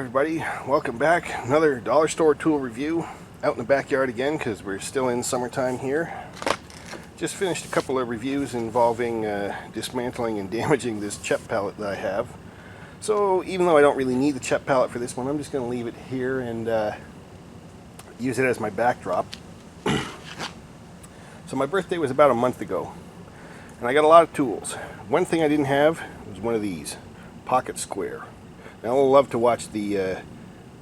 everybody, welcome back. Another dollar store tool review out in the backyard again because we're still in summertime here. Just finished a couple of reviews involving dismantling and damaging this CHEP pallet that I have. So even though I don't really need the CHEP pallet for this one, I'm just going to leave it here and use it as my backdrop. So my birthday was about a month ago and I got a lot of tools. One thing I didn't have was one of these, pocket square. Now, I love to watch the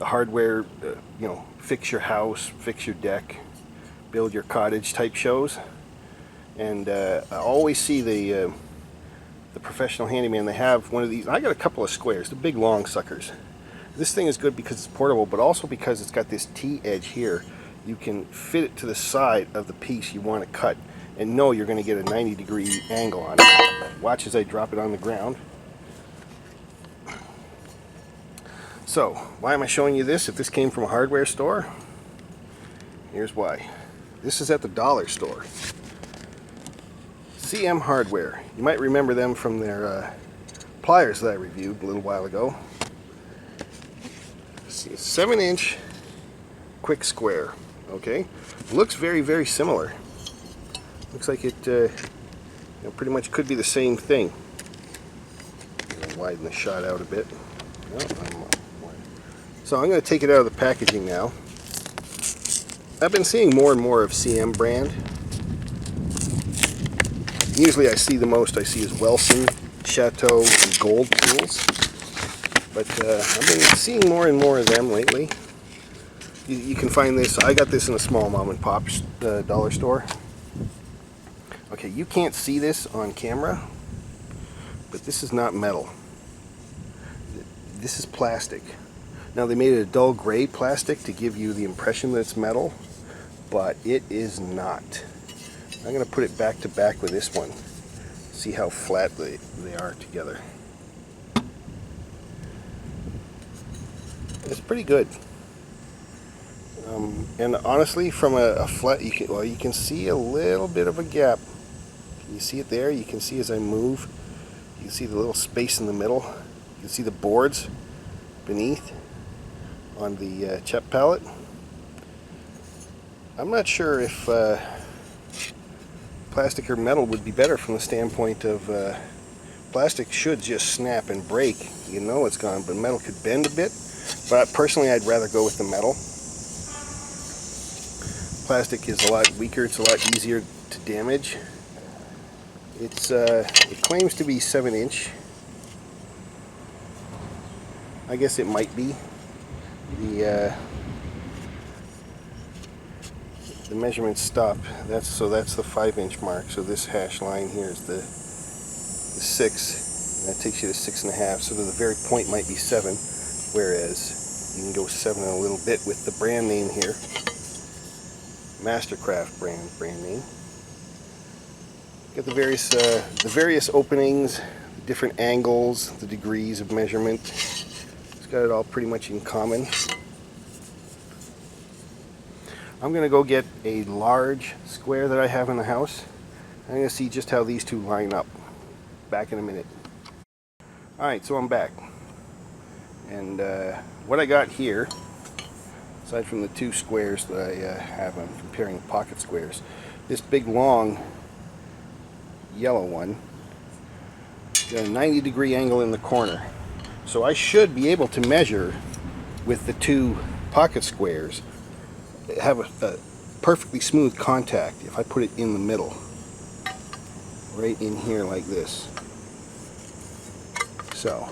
hardware, fix your house, fix your deck, build your cottage type shows. And I always see the professional handyman, they have one of these. I got a couple of squares, the big long suckers. This thing is good because it's portable, but also because it's got this T-edge here. You can fit it to the side of the piece you want to cut and know you're going to get a 90-degree angle on it. Watch as I drop it on the ground. So, why am I showing you this if this came from a hardware store? Here's why. This is at the dollar store. CM Hardware. You might remember them from their pliers that I reviewed a little while ago. See, 7-inch quick square. Okay, looks very, very similar. Looks like it pretty much could be the same thing. I'll widen the shot out a bit. So I'm going to take it out of the packaging now. I've been seeing more and more of CM brand. Usually I see is Wilson, Chateau, and Gold tools. But I've been seeing more and more of them lately. You can find this, I got this in a small mom and pop dollar store. Okay, you can't see this on camera, but this is not metal. This is plastic. Now, they made it a dull gray plastic to give you the impression that it's metal, but it is not. I'm going to put it back to back with this one. See how flat they are together. It's pretty good. And honestly, from a flat, you can see a little bit of a gap. Can you see it there? You can see as I move. You can see the little space in the middle. You can see the boards beneath on the CHEP pallet. I'm not sure if plastic or metal would be better from the standpoint of plastic should just snap and break. You know it's gone, but metal could bend a bit. But personally, I'd rather go with the metal. Plastic is a lot weaker, it's a lot easier to damage. It claims to be 7-inch. I guess it might be. The measurements stop. That's the 5-inch mark. So this hash line here is the 6, and that takes you to 6.5. So the very point might be 7, whereas you can go 7 and a little bit with the brand name here, Mastercraft brand name. Got the various openings, the different angles, the degrees of measurement. It's got it all pretty much in common. I'm going to go get a large square that I have in the house. I'm going to see just how these two line up. Back in a minute. Alright, so I'm back. And what I got here, aside from the two squares that I have, I'm comparing pocket squares. This big long yellow one got a 90-degree angle in the corner. So I should be able to measure with the two pocket squares, have a perfectly smooth contact if I put it in the middle, right in here like this. So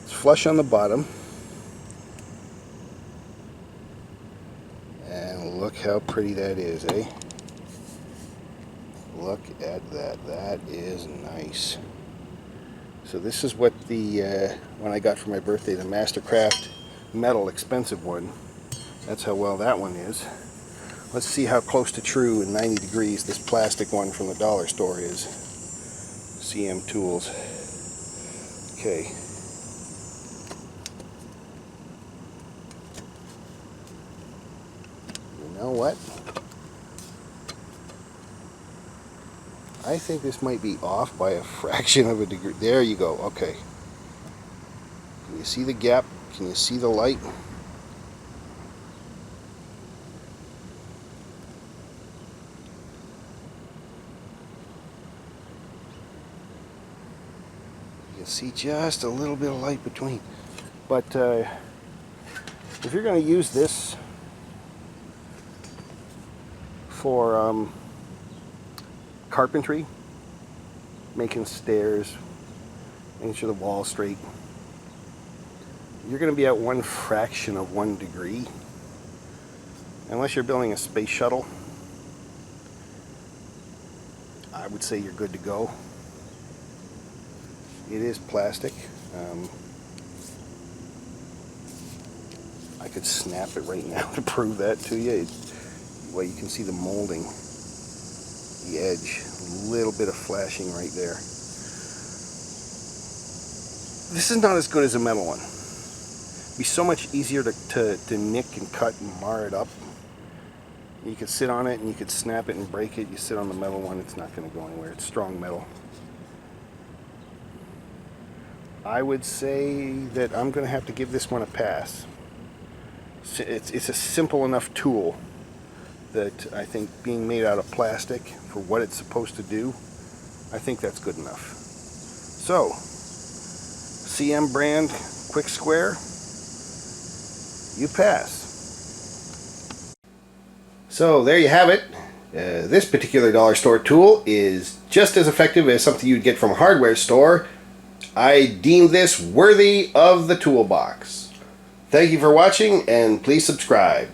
it's flush on the bottom, and look how pretty that is, eh? Look at that. That is nice. So this is what the one I got for my birthday, the Mastercraft metal expensive one. That's how well that one is. Let's see how close to true in 90 degrees this plastic one from the dollar store is. CM Tools. Okay. You know what? I think this might be off by a fraction of a degree. There you go. Okay. Can you see the gap Can you see the light? You can see just a little bit of light between. But if you're going to use this for carpentry, making stairs, making sure the wall's straight, you're going to be at 1/fraction of 1 degree. Unless you're building a space shuttle, I would say you're good to go. It is plastic. I could snap it right now to prove that to you. Well, you can see the molding, the edge, a little bit of flashing right there. This is not as good as a metal one. It'd be so much easier to nick and cut and mar it up. You could sit on it and you could snap it and break it. You sit on the metal one, it's not going to go anywhere. It's strong metal. I would say that I'm going to have to give this one a pass. It's a simple enough tool that I think being made out of plastic for what it's supposed to do, I think that's good enough. So, CM brand quick square, you pass. So there you have it. This particular dollar store tool is just as effective as something you'd get from a hardware store. I deem this worthy of the toolbox. Thank you for watching, and please subscribe.